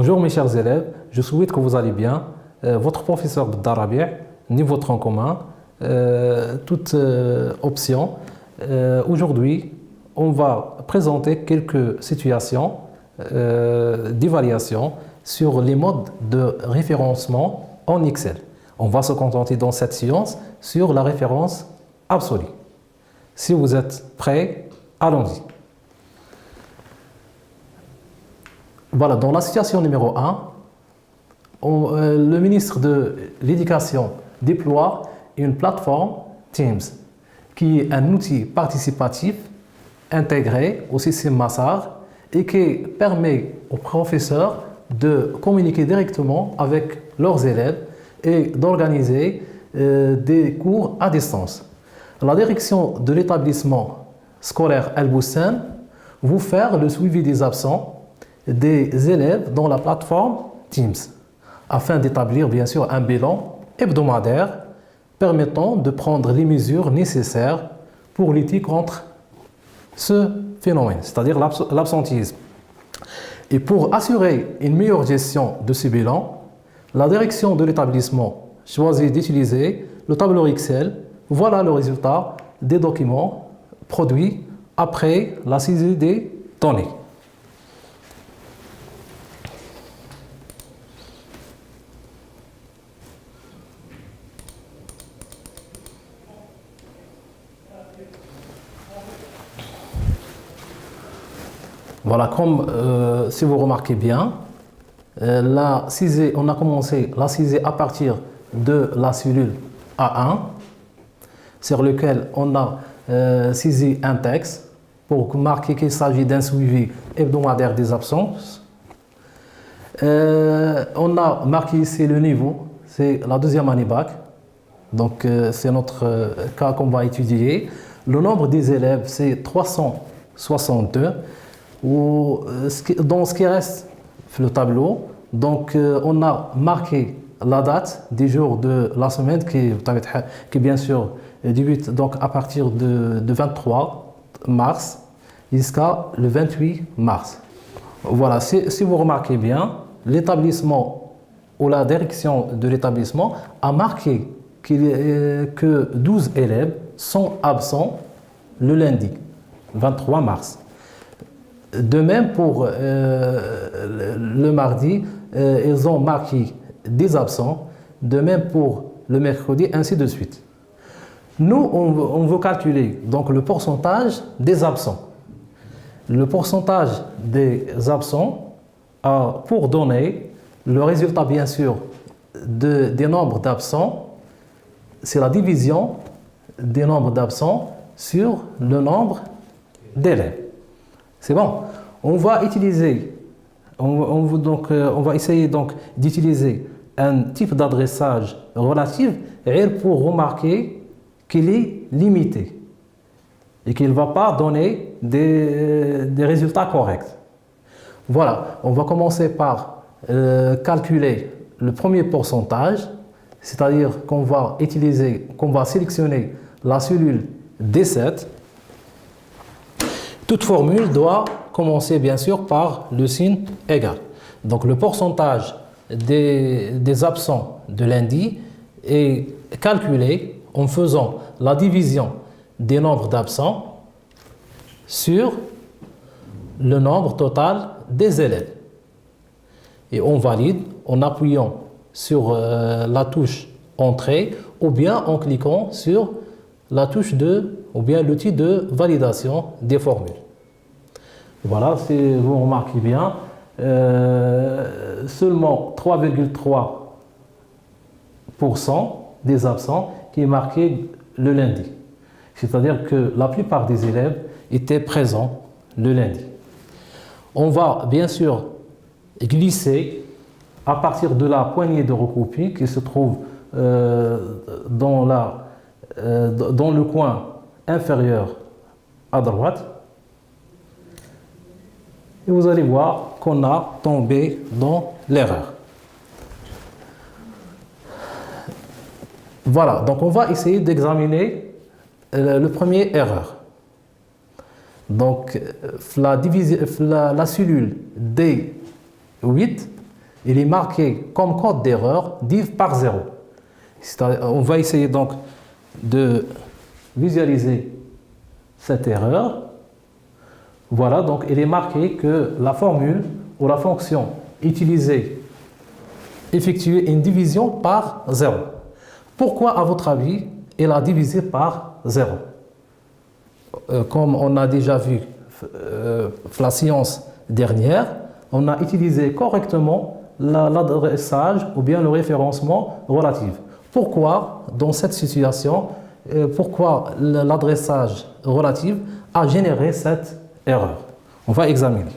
Bonjour mes chers élèves, je souhaite que vous allez bien. Votre professeur d'Arabi, niveau tronc commun, toute option. Aujourd'hui, on va présenter quelques situations d'évaluation sur les modes de référencement en Excel. On va se contenter dans cette séance sur la référence absolue. Si vous êtes prêts, allons-y. Voilà, dans la situation numéro 1, le ministre de l'Éducation déploie une plateforme Teams, qui est un outil participatif intégré au système Massar et qui permet aux professeurs de communiquer directement avec leurs élèves et d'organiser des cours à distance. La direction de l'établissement scolaire El Boustan vous faire le suivi des absents des élèves dans la plateforme Teams, afin d'établir bien sûr un bilan hebdomadaire permettant de prendre les mesures nécessaires pour lutter contre ce phénomène, c'est-à-dire l'absentéisme. Et pour assurer une meilleure gestion de ce bilan, la direction de l'établissement choisit d'utiliser le tableau Excel. Voilà le résultat des documents produits après la saisie des données. Voilà, comme si vous remarquez bien, on a commencé la saisie à partir de la cellule A1, sur lequel on a saisi un texte pour marquer qu'il s'agit d'un suivi hebdomadaire des absences. On a marqué ici le niveau, c'est la deuxième année bac, donc c'est notre cas qu'on va étudier. Le nombre des élèves, c'est 362. Dans ce qui reste sur le tableau, donc on a marqué la date des jours de la semaine qui bien sûr débute donc à partir de 23 mars jusqu'à le 28 mars. Voilà, si vous remarquez bien, l'établissement ou la direction de l'établissement a marqué que 12 élèves sont absents le lundi 23 mars. De même pour le mardi, ils ont marqué des absents, de même pour le mercredi, ainsi de suite. Nous, on veut calculer donc le pourcentage des absents. Le pourcentage des absents pour donner le résultat, bien sûr, des nombres d'absents, c'est la division des nombres d'absents sur le nombre d'élèves. C'est bon. On va essayer donc d'utiliser un type d'adressage relatif pour remarquer qu'il est limité et qu'il ne va pas donner des résultats corrects. Voilà, on va commencer par calculer le premier pourcentage, c'est-à-dire qu'on va sélectionner la cellule D7. Toute formule doit commencer bien sûr par le signe égal. Donc le pourcentage des absents de lundi est calculé en faisant la division des nombres d'absents sur le nombre total des élèves. Et on valide en appuyant sur la touche Entrée ou bien en cliquant sur la touche ou bien l'outil de validation des formules. Voilà, si vous remarquez bien, seulement 3,3% des absents qui est marqué le lundi. C'est-à-dire que la plupart des élèves étaient présents le lundi. On va bien sûr glisser à partir de la poignée de recopie qui se trouve dans le coin inférieur à droite. Et vous allez voir qu'on a tombé dans l'erreur. Voilà, donc on va essayer d'examiner le premier erreur. Donc la cellule D8 il est marqué comme code d'erreur div par 0. On va essayer donc de visualiser cette erreur. Voilà, donc il est marqué que la formule ou la fonction utilisée effectuait une division par 0. Pourquoi, à votre avis, elle a divisé par 0? Comme on a déjà vu la séance dernière, on a utilisé correctement l'adressage ou bien le référencement relatif. Pourquoi, dans cette situation, pourquoi l'adressage relatif a généré cette erreur? On va examiner.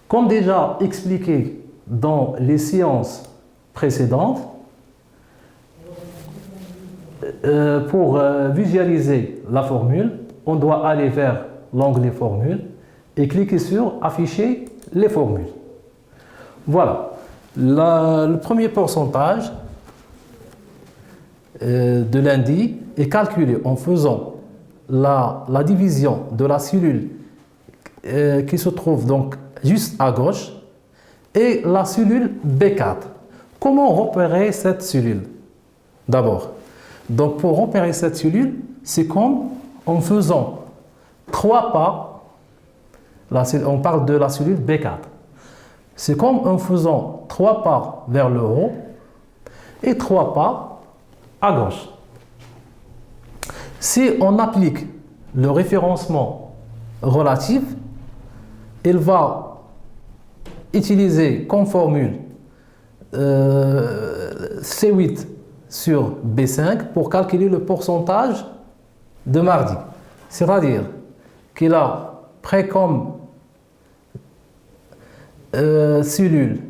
Comme déjà expliqué dans les séances précédentes, pour visualiser la formule, on doit aller vers l'onglet Formule et cliquer sur Afficher les formules. Voilà. Le premier pourcentage de lundi est calculé en faisant la division de la cellule qui se trouve donc juste à gauche et la cellule B4. Comment repérer cette cellule? D'abord, donc pour repérer cette cellule, c'est comme en faisant 3 pas, on parle de la cellule B4. C'est comme en faisant 3 pas vers le haut et 3 pas à gauche. Si on applique le référencement relatif, il va utiliser comme formule C8 sur B5 pour calculer le pourcentage de mardi. C'est-à-dire qu'il a pris comme cellule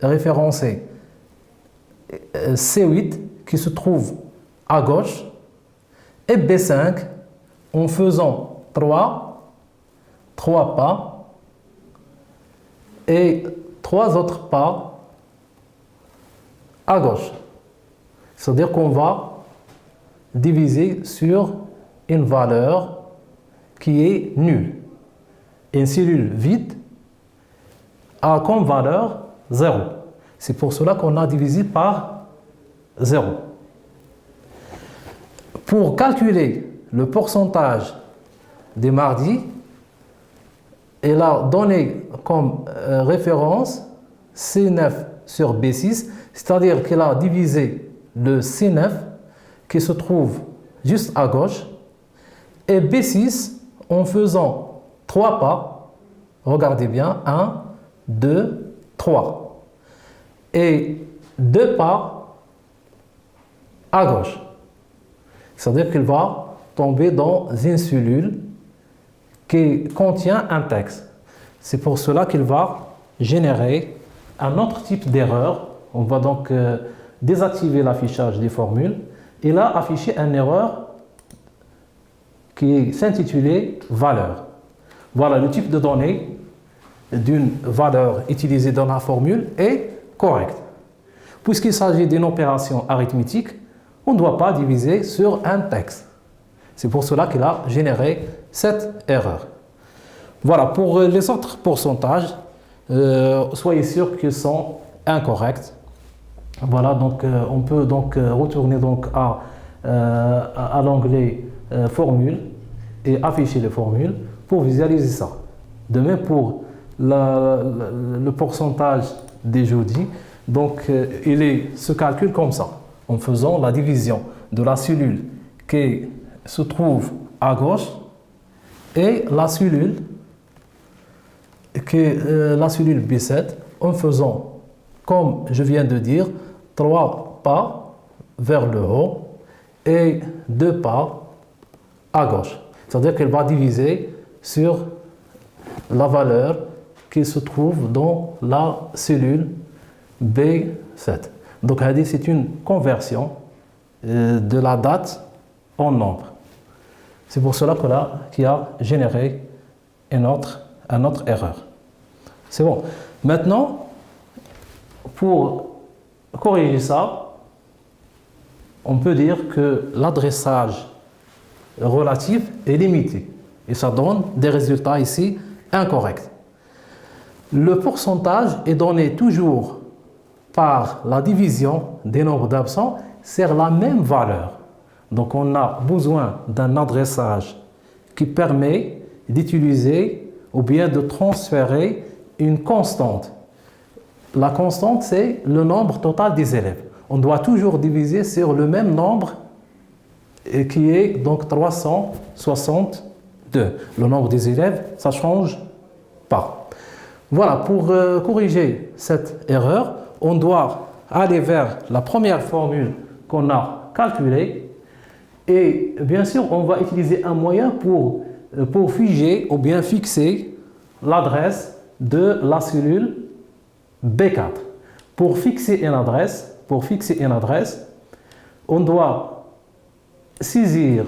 référencée C8 qui se trouve à gauche et B5 en faisant 3 pas et 3 autres pas à gauche. C'est-à-dire qu'on va diviser sur une valeur qui est nulle. Une cellule vide a comme valeur 0. C'est pour cela qu'on a divisé par 0. Pour calculer le pourcentage des mardis, elle a donné comme référence C9 sur B6, c'est-à-dire qu'elle a divisé le C9 qui se trouve juste à gauche et B6 en faisant 3 pas, regardez bien, 1, 2, 3 et 2 pas à gauche. C'est-à-dire qu'il va tomber dans une cellule qui contient un texte. C'est pour cela qu'il va générer un autre type d'erreur. On va donc désactiver l'affichage des formules et là afficher une erreur qui s'intitulait valeur. Voilà, le type de données d'une valeur utilisée dans la formule est correct. Puisqu'il s'agit d'une opération arithmétique, on ne doit pas diviser sur un texte. C'est pour cela qu'il a généré cette erreur. Voilà, pour les autres pourcentages, soyez sûr qu'ils sont incorrects. Voilà, donc on peut donc retourner donc à l'onglet Formule et afficher les formules pour visualiser ça. De même pour le pourcentage des jeudis, donc il se calcule comme ça, en faisant la division de la cellule qui se trouve à gauche et la cellule B7 en faisant, comme je viens de dire, 3 pas vers le haut et 2 pas à gauche. C'est-à-dire qu'elle va diviser sur la valeur qui se trouve dans la cellule B7. Donc, c'est une conversion de la date en nombre. C'est pour cela qu'il a généré une autre erreur. C'est bon. Maintenant, pour corriger ça, on peut dire que l'adressage relatif est limité. Et ça donne des résultats ici incorrects. Le pourcentage est donné toujours par la division des nombres d'absents sur la même valeur. Donc on a besoin d'un adressage qui permet d'utiliser ou bien de transférer une constante. La constante, c'est le nombre total des élèves. On doit toujours diviser sur le même nombre qui est donc 362. Le nombre des élèves, ça ne change pas. Voilà, pour corriger cette erreur, on doit aller vers la première formule qu'on a calculée et bien sûr, on va utiliser un moyen pour figer ou bien fixer l'adresse de la cellule B4. Pour fixer une adresse, on doit saisir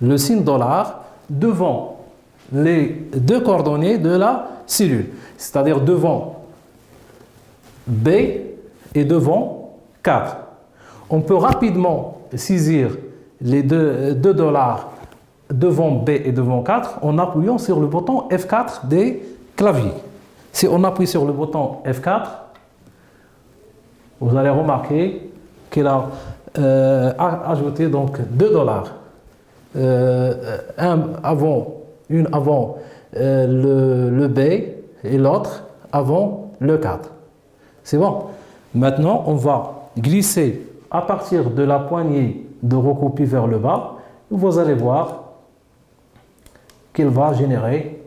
le signe dollar devant les deux coordonnées de la cellule, c'est-à-dire devant B et devant 4. On peut rapidement saisir les deux dollars devant B et devant 4 en appuyant sur le bouton F4 des claviers. Si on appuie sur le bouton F4, vous allez remarquer qu'il a ajouté donc 2 dollars. Une avant le B et l'autre avant le 4. C'est bon. Maintenant, on va glisser à partir de la poignée de recopie vers le bas. Vous allez voir qu'il va générer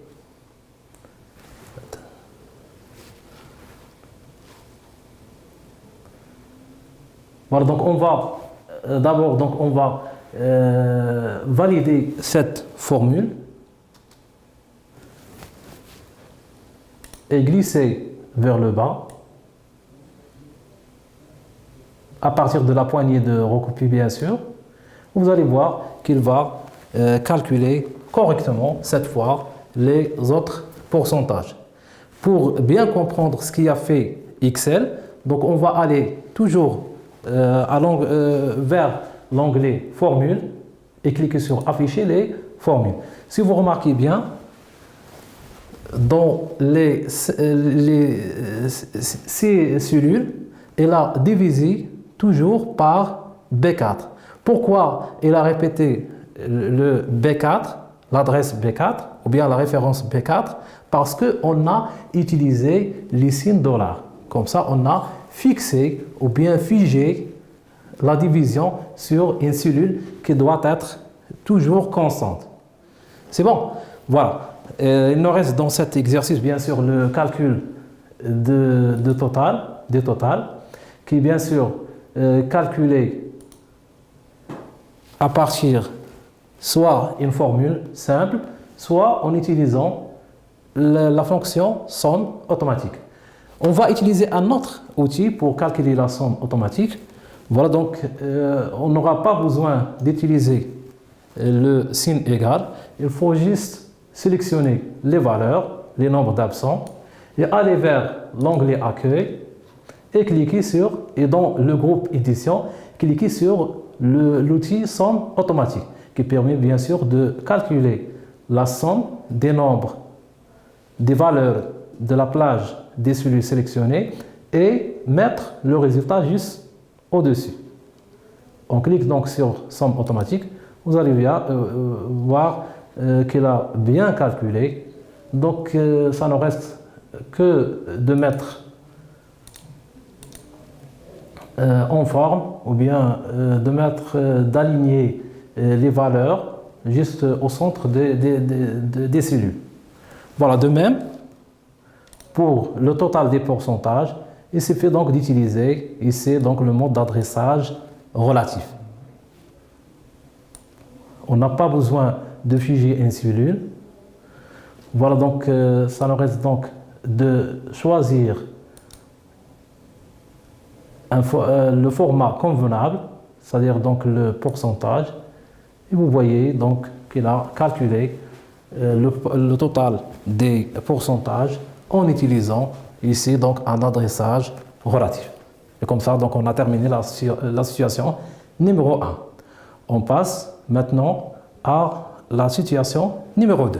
voilà, donc on va d'abord valider cette formule et glisser vers le bas à partir de la poignée de recopie, bien sûr. Vous allez voir qu'il va calculer correctement cette fois les autres pourcentages. Pour bien comprendre ce qui a fait XL, donc on va aller toujours vers l'onglet Formule et cliquer sur Afficher les formules. Si vous remarquez bien, dans ces cellules, elle a divisé toujours par B4. Pourquoi elle a répété le B4, l'adresse B4, ou bien la référence B4? Parce qu'on a utilisé les signes dollars. Comme ça, on a fixé ou bien figé la division sur une cellule qui doit être toujours constante. C'est bon? Voilà. Il nous reste dans cet exercice, bien sûr, le calcul des totals, qui est bien sûr calculé à partir soit une formule simple, soit en utilisant la fonction somme automatique. On va utiliser un autre outil pour calculer la somme automatique. Voilà, donc on n'aura pas besoin d'utiliser le signe égal. Il faut juste sélectionner les valeurs, les nombres d'absents, et aller vers l'onglet Accueil et cliquer sur, et dans le groupe Édition, cliquer sur l'outil Somme automatique, qui permet bien sûr de calculer la somme des nombres, des valeurs de la plage des cellules sélectionnées et mettre le résultat juste au-dessus. On clique donc sur Somme automatique, vous allez voir qu'il a bien calculé. Donc ça ne reste que de mettre en forme ou bien d'aligner les valeurs juste au centre des cellules. Voilà, de même pour le total des pourcentages, il suffit donc d'utiliser ici donc le mode d'adressage relatif. On n'a pas besoin de figer une cellule. Voilà, donc ça nous reste donc de choisir le format convenable, c'est-à-dire donc le pourcentage, et vous voyez donc qu'il a calculé le total des pourcentages en utilisant ici donc un adressage relatif. Et comme ça, donc on a terminé la situation numéro 1. On passe maintenant à la situation numéro 2.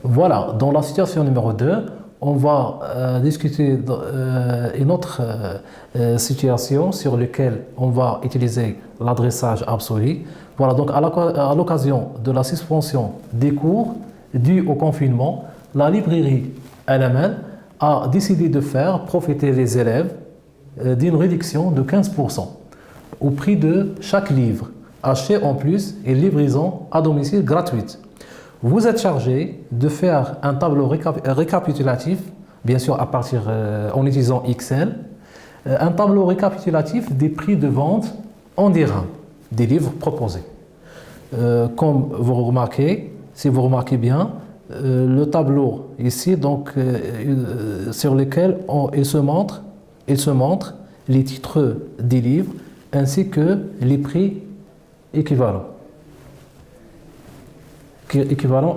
Voilà, dans la situation numéro 2, on va discuter une autre situation sur laquelle on va utiliser l'adressage absolu. Voilà, donc à l'occasion de la suspension des cours due au confinement, la librairie LMN a décidé de faire profiter les élèves d'une réduction de 15% au prix de chaque livre, acheté en plus et livraison à domicile gratuite. Vous êtes chargé de faire un tableau récapitulatif, bien sûr en utilisant Excel, un tableau récapitulatif des prix de vente en dirhams des livres proposés. Comme vous remarquez, si vous remarquez bien, le tableau ici, donc, sur lequel il se montre les titres des livres ainsi que les prix équivalents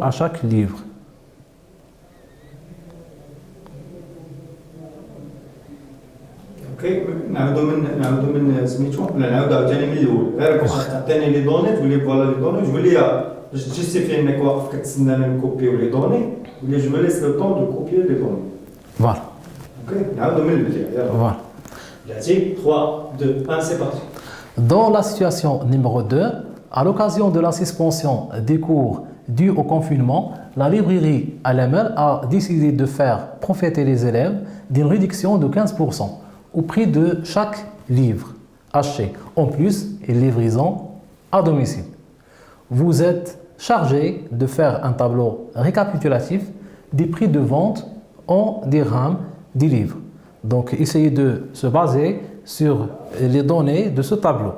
à chaque livre. اوكي نعاودوا من سميتو ولا نعاودوا عاوتاني من الاول غير باش تعطيني لي دوني تقول لي فوالا لي دوني تقول لي باش تجيستيفي انك واقف كتسنى انا نكوبيو لي دوني تقول لي جو مي ليس لو طون دو كوبيو لي دوني Voilà. اوكي نعاودوا من البدايه يلا Voilà. بلاتي 3 2 1 سي بارتي. Dans la situation numéro 2, à l'occasion de la suspension des cours due au confinement, la librairie LML a décidé de faire profiter les élèves d'une réduction de 15% au prix de chaque livre acheté, en plus et livraison à domicile. Vous êtes chargé de faire un tableau récapitulatif des prix de vente en dirhams des livres. Donc, essayez de se baser sur les données de ce tableau.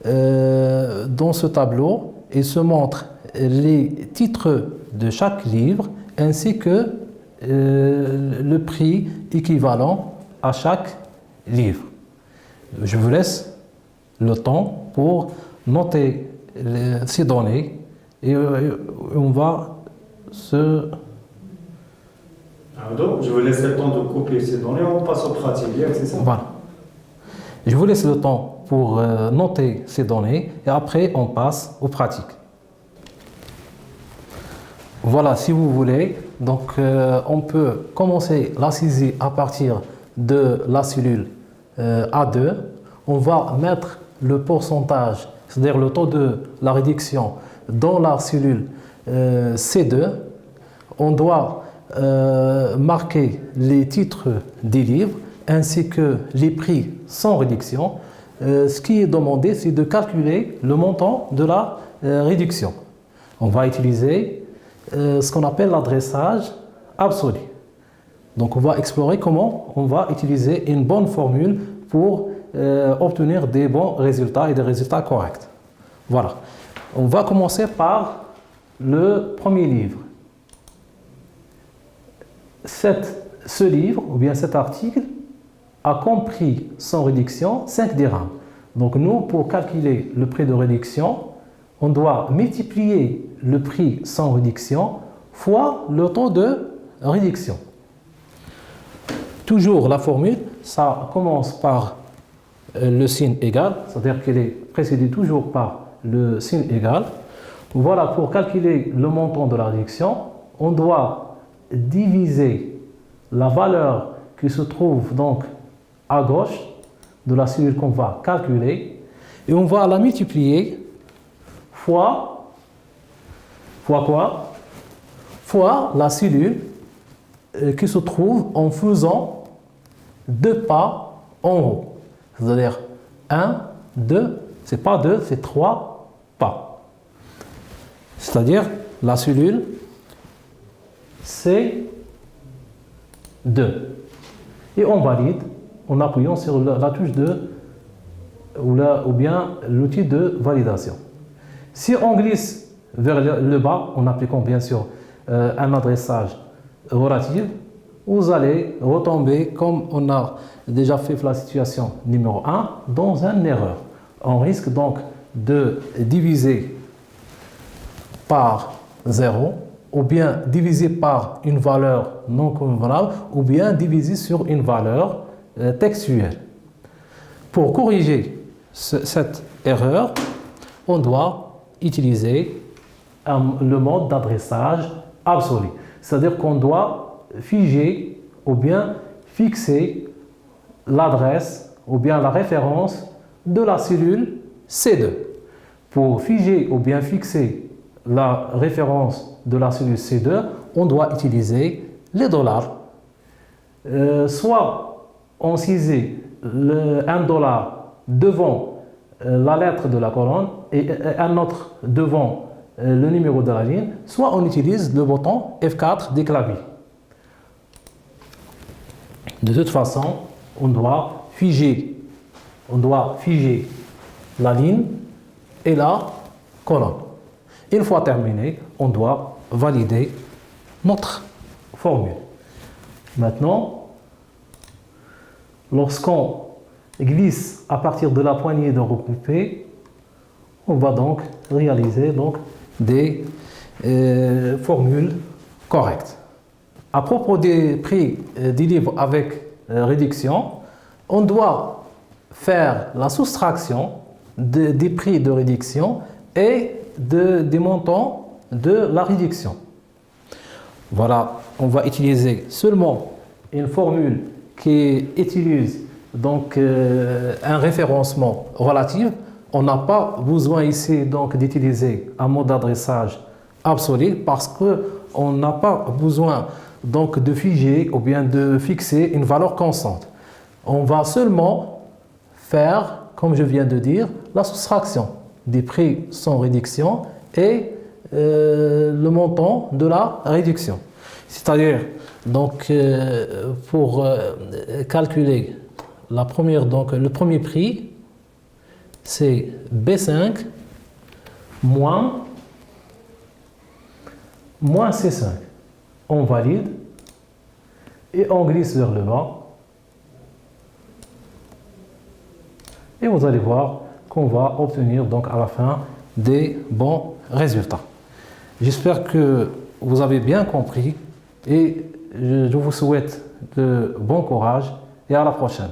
Dans ce tableau, il se montre les titres de chaque livre ainsi que le prix équivalent à chaque livre. Je vous laisse le temps pour noter ces données et on va se... Je vous laisse le temps de copier ces données, on passe aux pratiques, c'est ça? Voilà. Je vous laisse le temps pour noter ces données et après on passe aux pratiques. Voilà, si vous voulez, donc on peut commencer la saisie à partir de la cellule A2. On va mettre le pourcentage, c'est-à-dire le taux de la réduction dans la cellule C2. On doit marquer les titres des livres ainsi que les prix sans réduction. Ce qui est demandé, c'est de calculer le montant de la réduction. On va utiliser ce qu'on appelle l'adressage absolu. Donc on va explorer comment on va utiliser une bonne formule pour obtenir des bons résultats et des résultats corrects. Voilà. On va commencer par le premier livre. Ce livre, ou bien cet article, a compris sans réduction 5 dirhams. Donc nous, pour calculer le prix de réduction, on doit multiplier le prix sans réduction fois le taux de réduction. Toujours la formule, ça commence par le signe égal, c'est-à-dire qu'elle est précédée toujours par le signe égal. Voilà, pour calculer le montant de la réduction, on doit diviser la valeur qui se trouve donc à gauche de la cellule qu'on va calculer et on va la multiplier fois quoi? Fois la cellule qui se trouve en faisant 2 pas en haut. C'est-à-dire 1, 2, c'est pas 2, c'est 3 pas. C'est-à-dire la cellule C2. Et on valide en appuyant sur la touche de ou bien l'outil de validation. Si on glisse vers le bas, en appliquant bien sûr un adressage relatif, vous allez retomber, comme on a déjà fait pour la situation numéro 1, dans une erreur. On risque donc de diviser par 0, ou bien diviser par une valeur non convenable, ou bien diviser sur une valeur textuelle. Pour corriger cette erreur, on doit utiliser le mode d'adressage absolue. C'est-à-dire qu'on doit figer ou bien fixer l'adresse ou bien la référence de la cellule C2. Pour figer ou bien fixer la référence de la cellule C2, on doit utiliser les dollars. Soit on ciser un dollar devant la lettre de la colonne et un autre devant le numéro de la ligne, soit on utilise le bouton F4 des claviers. De toute façon, on doit figer la ligne et la colonne. Une fois terminé, on doit valider notre formule. Maintenant, lorsqu'on glisse à partir de la poignée de recouper, on va donc réaliser des formules correctes. À propos des prix des livres avec réduction, on doit faire la soustraction des prix de réduction et des montants de la réduction. Voilà, on va utiliser seulement une formule qui utilise donc un référencement relatif. On n'a pas besoin ici donc d'utiliser un mot d'adressage absolu parce qu'on n'a pas besoin donc de figer ou bien de fixer une valeur constante. On va seulement faire, comme je viens de dire, la soustraction des prix sans réduction et le montant de la réduction. C'est-à-dire, donc, pour calculer le premier prix, c'est B5 moins C5. On valide et on glisse vers le bas. Et vous allez voir qu'on va obtenir donc à la fin des bons résultats. J'espère que vous avez bien compris et je vous souhaite de bon courage et à la prochaine.